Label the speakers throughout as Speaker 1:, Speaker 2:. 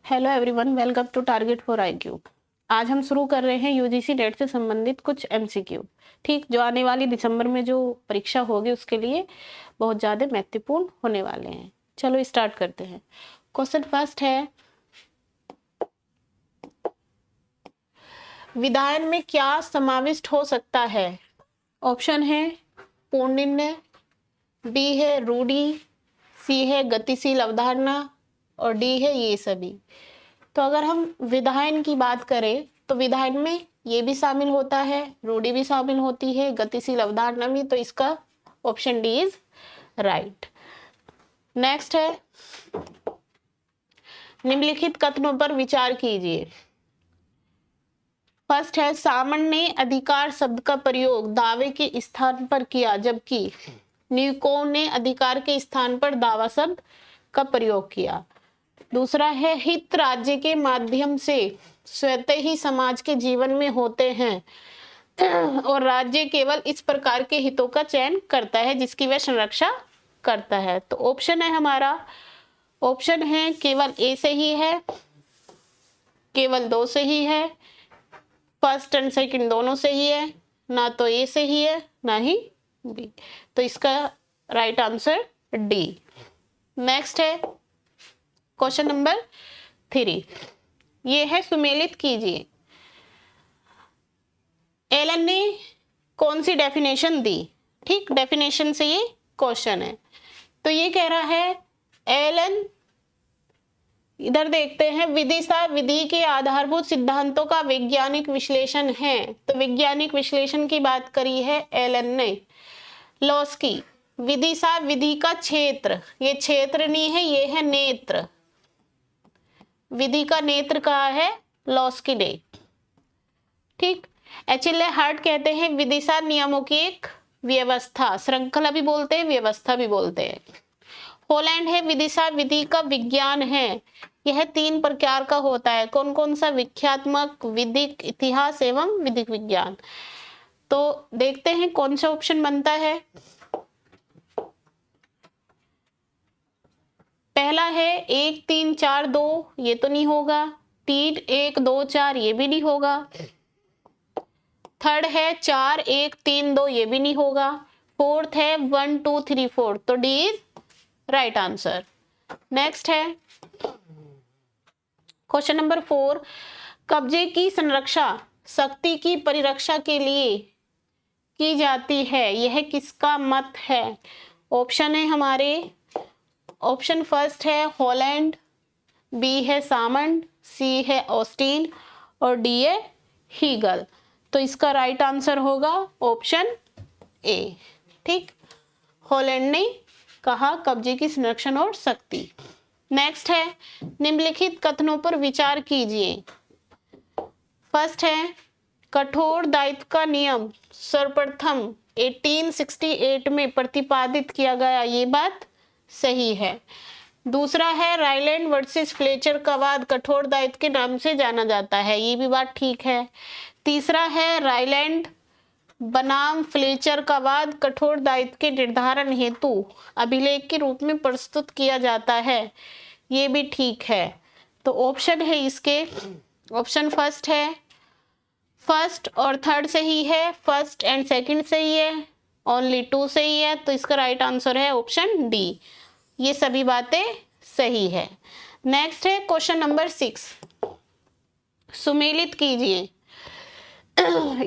Speaker 1: Hello everyone, welcome to target for IQ. आज हम शुरू कर रहे हैं यूजीसी नेट से संबंधित कुछ एमसीक्यू। ठीक, जो आने वाली दिसंबर में जो परीक्षा होगी उसके लिए बहुत ज़्यादा महत्वपूर्ण होने वाले हैं। चलो स्टार्ट करते हैं। क्वेश्चन फर्स्ट है, विधायन में क्या समाविष्ट हो सकता है? ऑप्शन है पूर्णिन्य, बी है रूढ़ि, सी है गतिशील अवधारणा और डी है ये सभी। तो अगर हम विधायन की बात करें तो विधायन में ये भी शामिल होता है, रूढ़ि भी शामिल होती है, गतिशील अवधारणा भी। तो इसका option D is right. Next है, निम्नलिखित कथनों पर विचार कीजिए। फर्स्ट है, सामन ने अधिकार शब्द का प्रयोग दावे के स्थान पर किया, जबकि न्यूको ने अधिकार के स्थान पर दावा शब्द का प्रयोग किया। दूसरा है, हित राज्य के माध्यम से स्वतः ही समाज के जीवन में होते हैं और राज्य केवल इस प्रकार के हितों का चयन करता है जिसकी वह संरक्षा करता है। तो ऑप्शन है हमारा, ऑप्शन है केवल ए सही है, केवल दो सही है, फर्स्ट एंड सेकंड दोनों सही है, ना तो ए सही है ना ही बी। तो इसका राइट आंसर डी। नेक्स्ट है क्वेश्चन नंबर 3, ये है सुमेलित कीजिए। एलन ने कौन सी डेफिनेशन दी? ठीक, डेफिनेशन से ये क्वेश्चन है। तो ये कह रहा है एलन, इधर देखते हैं, विदिशा विधि के आधारभूत सिद्धांतों का वैज्ञानिक विश्लेषण है। तो वैज्ञानिक विश्लेषण की बात करी है एलन ने। लॉस्की, विदिशा विधि का क्षेत्र, ये क्षेत्र नहीं है, ये है नेत्र। विधि का नेत्र कहा है लॉस्की ने। ठीक, एचिले हार्ट कहते हैं विदिशा नियमों की एक व्यवस्था, श्रृंखला भी बोलते हैं, व्यवस्था भी बोलते हैं। हॉलैंड है विदिशा विधि का विज्ञान है, यह 3 प्रकार का होता है। कौन कौन सा? विख्यात्मक, विधिक, इतिहास एवं विधिक विज्ञान। तो देखते हैं कौन सा ऑप्शन बनता है। पहला है 1 3 4 2, ये तो नहीं होगा। 3 1 2 4, ये भी नहीं होगा। थर्ड है 4 1 3 2, ये भी नहीं होगा। फोर्थ है 1 2 3 4, तो D is right answer. Next है क्वेश्चन नंबर 4, कब्जे की संरक्षा शक्ति की परिरक्षा के लिए की जाती है, यह किसका मत है? ऑप्शन है हमारे, ऑप्शन फर्स्ट है हॉलैंड, बी है सामंड, सी है ऑस्टिन और डी है हीगल। तो इसका राइट आंसर होगा ऑप्शन ए। ठीक, हॉलैंड ने कहा कब्जे की संरक्षण और शक्ति। नेक्स्ट है, निम्नलिखित कथनों पर विचार कीजिए। फर्स्ट है, कठोर दायित्व का नियम सर्वप्रथम 1868 में प्रतिपादित किया गया, ये बात सही है। दूसरा है, रायलैंड वर्सेस फ्लेचर का वाद कठोर दायित्व के नाम से जाना जाता है, ये भी बात ठीक है। तीसरा है, रायलैंड बनाम फ्लेचर का वाद कठोर दायित्व के निर्धारण हेतु अभिलेख के रूप में प्रस्तुत किया जाता है, ये भी ठीक है। तो ऑप्शन है इसके, ऑप्शन फर्स्ट है, फर्स्ट और थर्ड सही है, फर्स्ट एंड सेकंड सही है, ओनली 2 सही है। तो इसका राइट आंसर है ऑप्शन डी, ये सभी बातें सही है। नेक्स्ट है क्वेश्चन नंबर 6, सुमेलित कीजिए।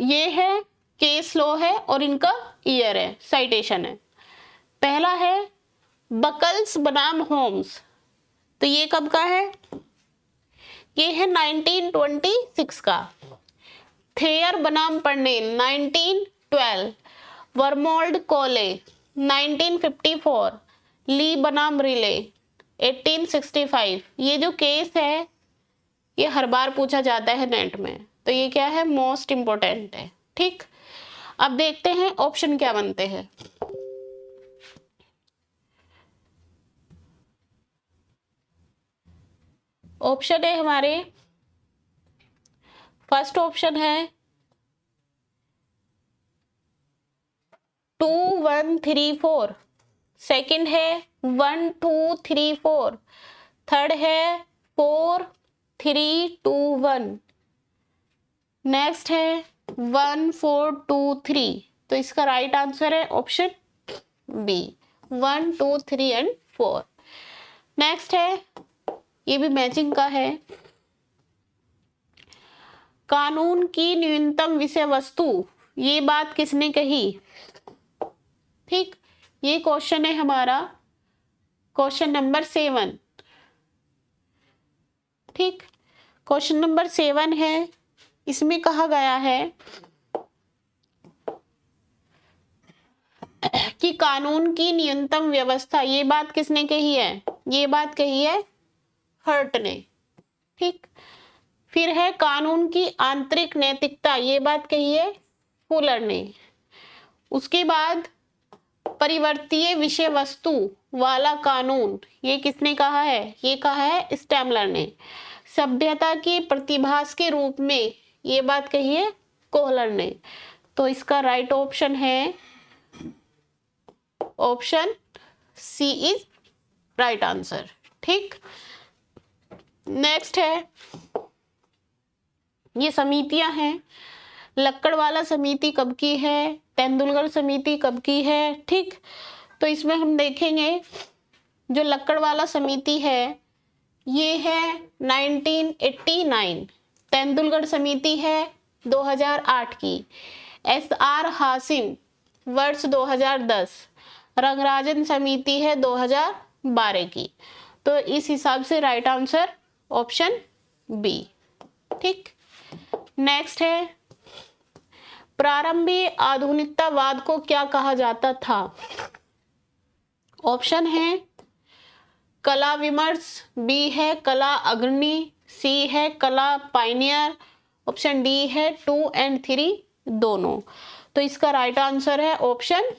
Speaker 1: ये है केस लॉ है और इनका ईयर है, साइटेशन है। पहला है बकल्स बनाम होम्स, तो ये कब का है? ये है 1926 का। थेयर बनाम पर्नेल 1912, वर्मोल्ड कोले 1954, ली बनाम रिले 1865। ये जो केस है ये हर बार पूछा जाता है नेट में, तो ये क्या है? मोस्ट इंपोर्टेंट है। ठीक, अब देखते हैं ऑप्शन क्या बनते हैं। ऑप्शन है हमारे, फर्स्ट ऑप्शन है 2 1 3 4, सेकंड है 1 2 3 4, थर्ड है 4 3 2 1। नेक्स्ट है 1 4 2 3। तो इसका राइट आंसर है ऑप्शन बी, 1 2 3 एंड 4। नेक्स्ट है, ये भी मैचिंग का है। कानून की न्यूनतम विषय वस्तु, ये बात किसने कही? ठीक, ये क्वेश्चन है हमारा क्वेश्चन नंबर 7। ठीक, क्वेश्चन नंबर 7 है। इसमें कहा गया है कि कानून की न्यूनतम व्यवस्था, ये बात किसने कही है? ये बात कही है हर्ट ने। ठीक, फिर है कानून की आंतरिक नैतिकता, ये बात कही है फुलर ने। उसके बाद परिवर्तीय विषय वस्तु वाला कानून, ये किसने कहा है? ये कहा है स्टैमलर ने। सभ्यता के प्रतिभास के रूप में, ये बात कही है कोहलर ने। तो इसका राइट ऑप्शन है option C is right answer. ठीक, नेक्स्ट है, ये समितियां हैं। लक्कड़वाला समिति कब की है? तेंदुलकर समिति कब की है? ठीक, तो इसमें हम देखेंगे जो लक्कड़वाला समिति है ये है 1989, तेंदुलकर समिति है 2008 की, SR हासिम वर्ष 2010, रंगराजन समिति है 2012 की। तो इस हिसाब से राइट आंसर ऑप्शन बी। ठीक, नेक्स्ट है, प्रारंभिक आधुनिकतावाद को क्या कहा जाता था? ऑप्शन है कला विमर्श, बी है कला अग्रणी, सी है कला पाइनियर, ऑप्शन डी है 2 और 3 दोनों। तो इसका राइट आंसर है ऑप्शन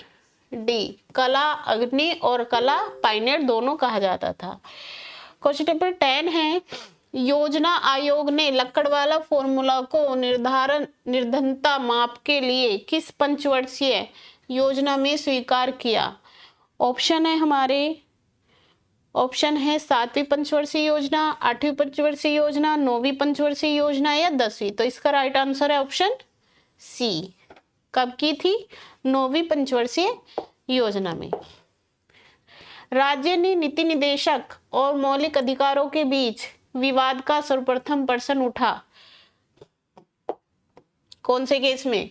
Speaker 1: डी, कला अग्रणी और कला पाइनियर दोनों कहा जाता था। क्वेश्चन नंबर 10 है, योजना आयोग ने लक्कड़वाला फॉर्मूला को निर्धनता माप के लिए किस पंचवर्षीय योजना में स्वीकार किया? ऑप्शन है हमारे, ऑप्शन है 7वीं पंचवर्षीय योजना, 8वीं पंचवर्षीय योजना, 9वीं पंचवर्षीय योजना या 10वीं। तो इसका राइट आंसर है ऑप्शन सी। कब की थी? 9वीं पंचवर्षीय योजना में। राज्य ने नीति निदेशक और मौलिक अधिकारों के बीच विवाद का सर्वप्रथम प्रश्न उठा कौन से केस में?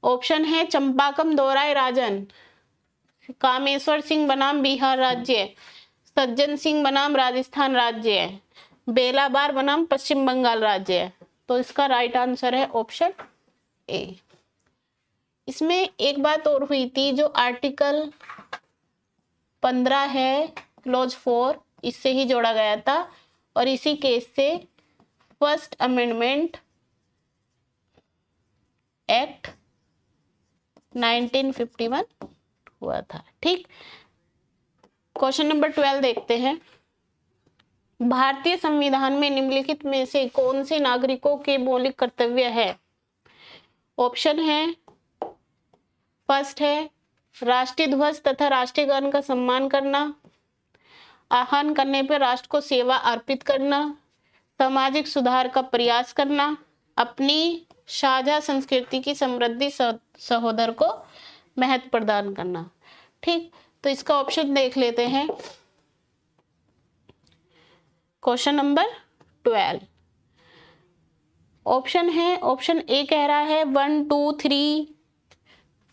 Speaker 1: ऑप्शन है चंपाकम दोराय राजन, कामेश्वर सिंह बनाम बिहार राज्य, सज्जन सिंह बनाम राजस्थान राज्य, बेलाबार बनाम पश्चिम बंगाल राज्य। तो इसका राइट आंसर है ऑप्शन ए। इसमें एक बात और हुई थी, जो आर्टिकल 15 है क्लॉज 4, इससे ही जोड़ा गया था और इसी केस से फर्स्ट अमेंडमेंट एक्ट 1951 हुआ था। ठीक, क्वेश्चन नंबर 12 देखते हैं। भारतीय संविधान में निम्नलिखित में से कौन से नागरिकों के मौलिक कर्तव्य है? ऑप्शन है, फर्स्ट है राष्ट्रीय ध्वज तथा राष्ट्रीय गान का सम्मान करना, आह्वान करने पर राष्ट्र को सेवा अर्पित करना, सामाजिक सुधार का प्रयास करना, अपनी साझा संस्कृति की समृद्धि सहोदर को महत्व प्रदान करना। ठीक, तो इसका ऑप्शन देख लेते हैं। क्वेश्चन नंबर 12 ऑप्शन है, ऑप्शन ए कह रहा है 1 2 3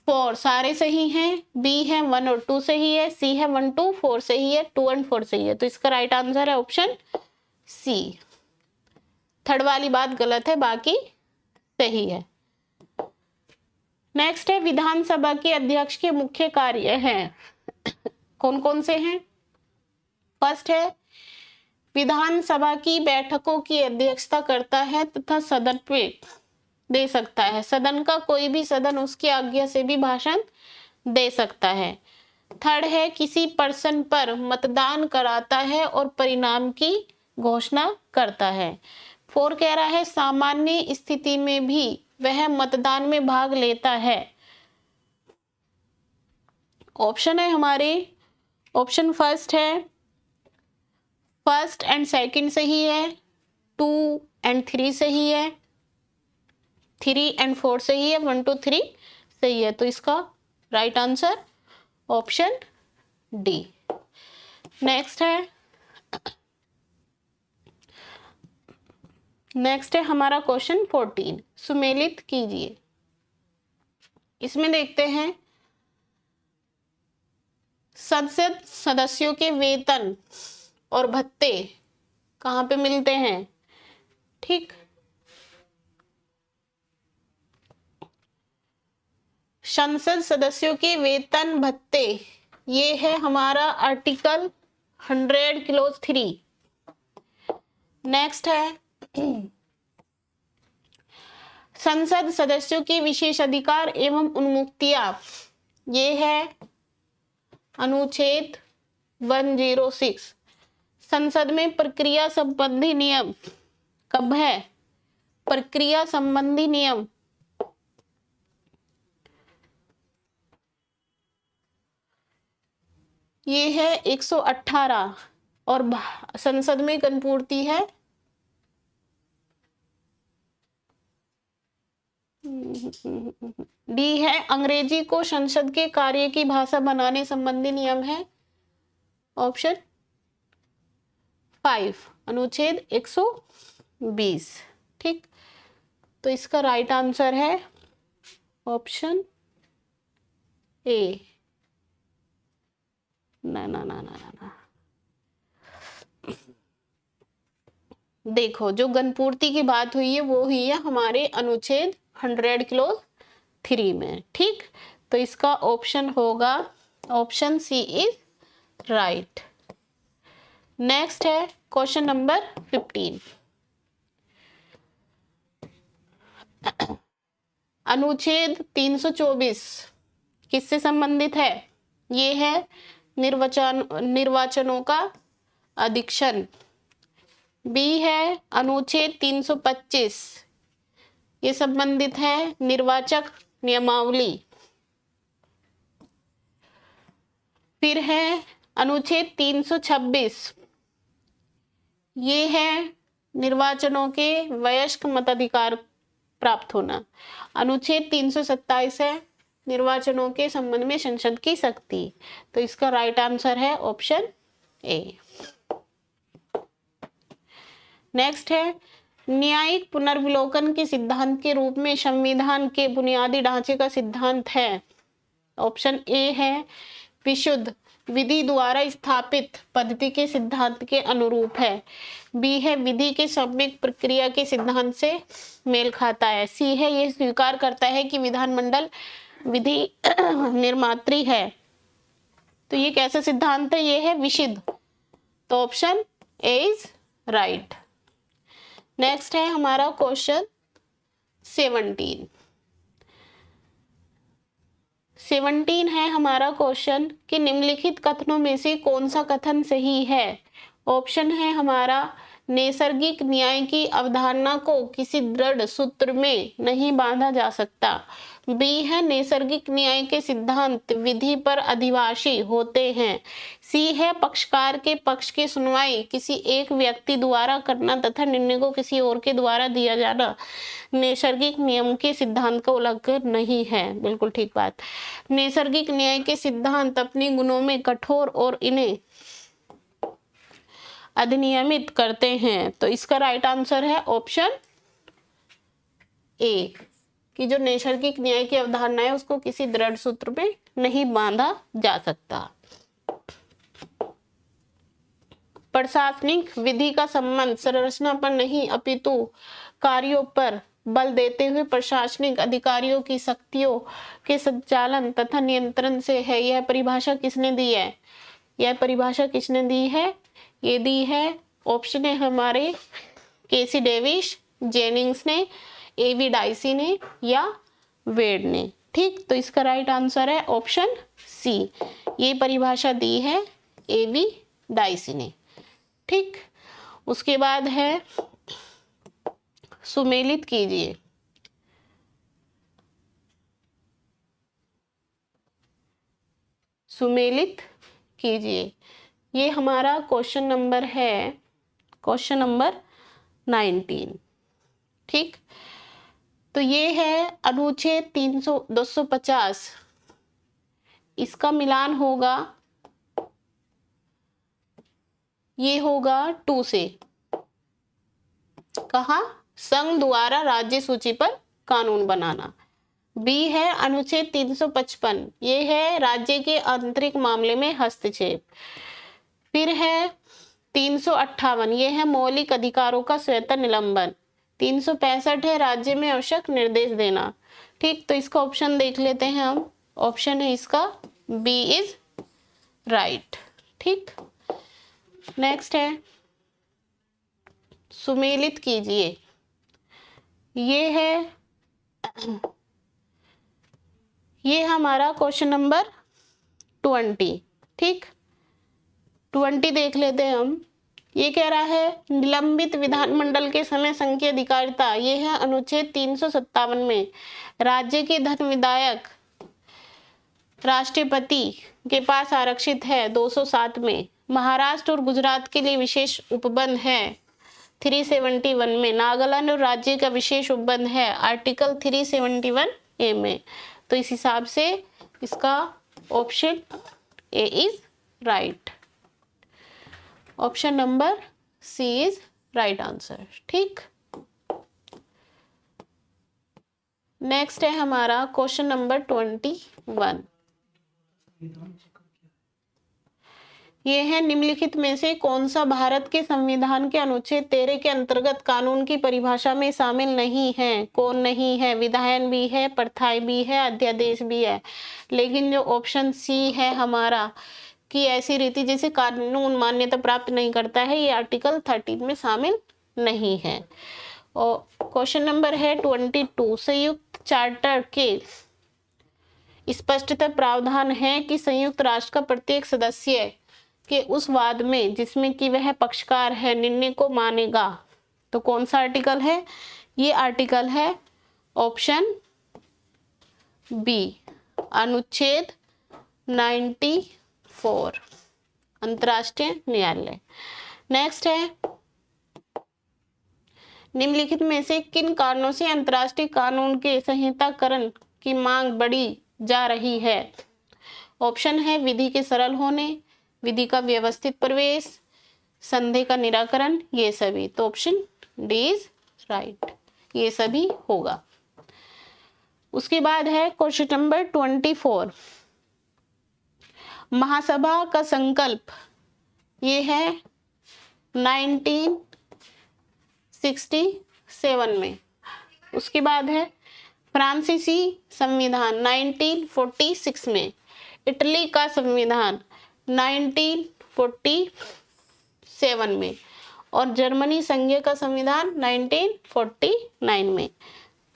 Speaker 1: 4 सारे सही हैं, बी है 1 और 2 सही है, सी है 1 2 4 सही है, 2 और 4 सही है। तो इसका राइट आंसर है ऑप्शन सी। थर्ड वाली बात गलत है, बाकी सही है। नेक्स्ट है, विधानसभा के अध्यक्ष के मुख्य कार्य हैं। कौन कौन से हैं? फर्स्ट है, विधानसभा की बैठकों की अध्यक्षता करता है तथा सदन में दे सकता है। सदन का कोई भी सदन उसकी आज्ञा से भी भाषण दे सकता है। थर्ड है, किसी पर्सन पर मतदान कराता है और परिणाम की घोषणा करता है। 4 कह रहा है, सामान्य स्थिति में भी वह मतदान में भाग लेता है। ऑप्शन है हमारे, ऑप्शन फर्स्ट है, फर्स्ट एंड सेकंड सही है, 2 एंड 3 सही है, 3 एंड 4 सही है, 1 2 3 सही है। तो इसका right answer option D. Next है हमारा क्वेश्चन 14, सुमेलित कीजिए। इसमें देखते हैं संसद सदस्यों के वेतन और भत्ते कहाँ पे मिलते हैं। ठीक, संसद सदस्यों के वेतन भत्ते, ये है हमारा आर्टिकल 100 क्लोज 3। नेक्स्ट है संसद सदस्यों के विशेष अधिकार एवं उन्मुक्तियां, ये है अनुच्छेद 106। संसद में प्रक्रिया संबंधी नियम कब है, प्रक्रिया संबंधी नियम ये है 118 और संसद में गणपूर्ति है डी है अंग्रेजी को संसद के कार्य की भाषा बनाने संबंधी नियम है ऑप्शन 5 अनुच्छेद 120। ठीक, तो इसका राइट आंसर है ऑप्शन ए। ना ना ना ना ना ना, देखो जो गणपूर्ति की बात हुई है वो हुई है हमारे अनुच्छेद 100 क्लोज 3 में। ठीक, तो इसका ऑप्शन होगा option C is right. Next है क्वेश्चन नंबर 15, अनुच्छेद 324 किससे संबंधित है, ये है निर्वाचनों का अधीक्षण। बी है अनुच्छेद 325, ये संबंधित है निर्वाचक नियमावली। फिर है अनुच्छेद 326, ये है निर्वाचनों के वयस्क मताधिकार प्राप्त होना। अनुच्छेद 327 है निर्वाचनों के संबंध में संसद की शक्ति। तो इसका राइट आंसर है ऑप्शन ए। नेक्स्ट है न्यायिक पुनर्विलोकन के सिद्धांत के रूप में संविधान के बुनियादी ढांचे का सिद्धांत है। ऑप्शन ए है विशुद्ध विधि द्वारा स्थापित पद्धति के सिद्धांत के अनुरूप है। बी है विधि के सम्यक प्रक्रिया के सिद्धांत से मेल खाता है। सी है यह स्वीकार करता है कि विधानमंडल विधि निर्मात्री है। तो ये कैसा सिद्धांत है, ये है विशुद्ध। तो option A is right. Next है हमारा क्वेश्चन 17 है हमारा क्वेश्चन कि निम्नलिखित कथनों में से कौन सा कथन सही है। ऑप्शन है हमारा नैसर्गिक न्याय की अवधारणा को किसी दृढ़ सूत्र में नहीं बांधा जा सकता। बी है नैसर्गिक न्याय के सिद्धांत विधि पर अधिवासी होते हैं। सी है पक्षकार के पक्ष की सुनवाई किसी एक व्यक्ति द्वारा करना तथा निर्णय को किसी और के द्वारा दिया जाना नैसर्गिक नियम के सिद्धांत का उल्लंघन नहीं है। बिल्कुल ठीक बात। नैसर्गिक न्याय के सिद्धांत अपने गुणों में कठोर और इन्हें अधिनियमित करते हैं। तो इसका राइट आंसर है ऑप्शन ए कि जो नैसर्गिक न्याय की अवधारणा है उसको किसी दृढ़ सूत्र में नहीं बांधा जा सकता। प्रशासनिक विधि का संबंध संरचना पर नहीं अपितु कार्यों पर बल देते हुए प्रशासनिक अधिकारियों की शक्तियों के संचालन तथा नियंत्रण से है। यह परिभाषा किसने दी है, यह परिभाषा किसने दी है, ये दी है ऑप्शन है हमारे केसी डेविस, जेनिंग्स ने, एवी डाइसी ने या वेड ने। ठीक, तो इसका राइट आंसर है ऑप्शन सी, ये परिभाषा दी है एवी डाइसी ने। ठीक, उसके बाद है सुमेलित कीजिए। सुमेलित कीजिए, ये हमारा क्वेश्चन नंबर है क्वेश्चन नंबर 19। ठीक, तो ये है अनुच्छेद 250, इसका मिलान होगा, ये होगा 2 से। कहा? संघ द्वारा राज्य सूची पर कानून बनाना। बी है अनुच्छेद 355, ये है राज्य के आंतरिक मामले में हस्तक्षेप। फिर है 358, ये है मौलिक अधिकारों का स्वतः निलंबन। 365 है राज्य में आवश्यक निर्देश देना। ठीक, तो इसका ऑप्शन देख लेते हैं हम। ऑप्शन है इसका बी इज राइट। ठीक, नेक्स्ट है सुमेलित कीजिए, ये है, ये हमारा क्वेश्चन नंबर 20। ठीक, 20 देख लेते हैं हम। ये कह रहा है निलंबित विधानमंडल के समय संघ की अधिकारिता, ये है अनुच्छेद 357 में। राज्य के धन विधायक राष्ट्रपति के पास आरक्षित है 207 में। महाराष्ट्र और गुजरात के लिए विशेष उपबंध है 371 में। नागालैंड और राज्य का विशेष उपबंध है आर्टिकल 371A में। तो इस हिसाब से इसका option A is right. Option number C is right answer. ठीक, नेक्स्ट है हमारा क्वेश्चन नंबर 21। ये है निम्नलिखित में से कौन सा भारत के संविधान के अनुच्छेद 13 के अंतर्गत कानून की परिभाषा में शामिल नहीं है? कौन नहीं है? विधायन भी है, प्रथाएं भी है, अध्यादेश भी है। लेकिन जो ऑप्शन सी है हमारा कि ऐसी रीति जैसे कानून मान्यता प्राप्त नहीं करता है, ये आर्टिकल 13 में शामिल नहीं है। और क्वेश्चन नंबर है 22, संयुक्त चार्टर के स्पष्टतः प्रावधान है कि संयुक्त राष्ट्र का प्रत्येक सदस्य के उस वाद में जिसमें कि वह पक्षकार है निर्णय को मानेगा। तो कौन सा आर्टिकल है? ये आर्टिकल है ऑप्शन बी, अनुच्छेद 94, अंतर्राष्ट्रीय न्यायालय। नेक्स्ट है निम्नलिखित में से किन कारणों से अंतर्राष्ट्रीय कानून के संहिताकरण की मांग बढ़ी जा रही है? ऑप्शन है विधि के सरल होने, विधि का व्यवस्थित प्रवेश, संदेह का निराकरण, ये सभी। तो ऑप्शन डी इज राइट, ये सभी होगा। उसके बाद है क्वेश्चन नंबर 24, महासभा का संकल्प, ये है 1967 में। उसके बाद है फ्रांसीसी संविधान 1946 में, इटली का संविधान 1947 में, और जर्मनी संघीय का संविधान 1949 में।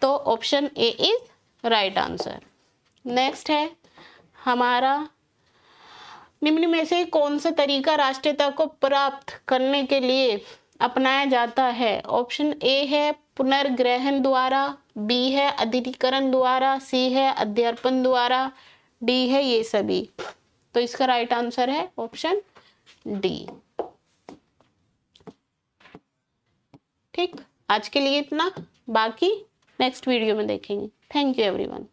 Speaker 1: तो option A is right answer. Next है हमारा निम्न में से कौन सा तरीका राष्ट्रीयता को प्राप्त करने के लिए अपनाया जाता है? ऑप्शन ए है पुनर्ग्रहण द्वारा, बी है अधिकरण द्वारा, सी है अध्यार्पण द्वारा, डी है ये सभी। तो इसका राइट आंसर है ऑप्शन डी। ठीक, आज के लिए इतना, बाकी नेक्स्ट वीडियो में देखेंगे। Thank you everyone.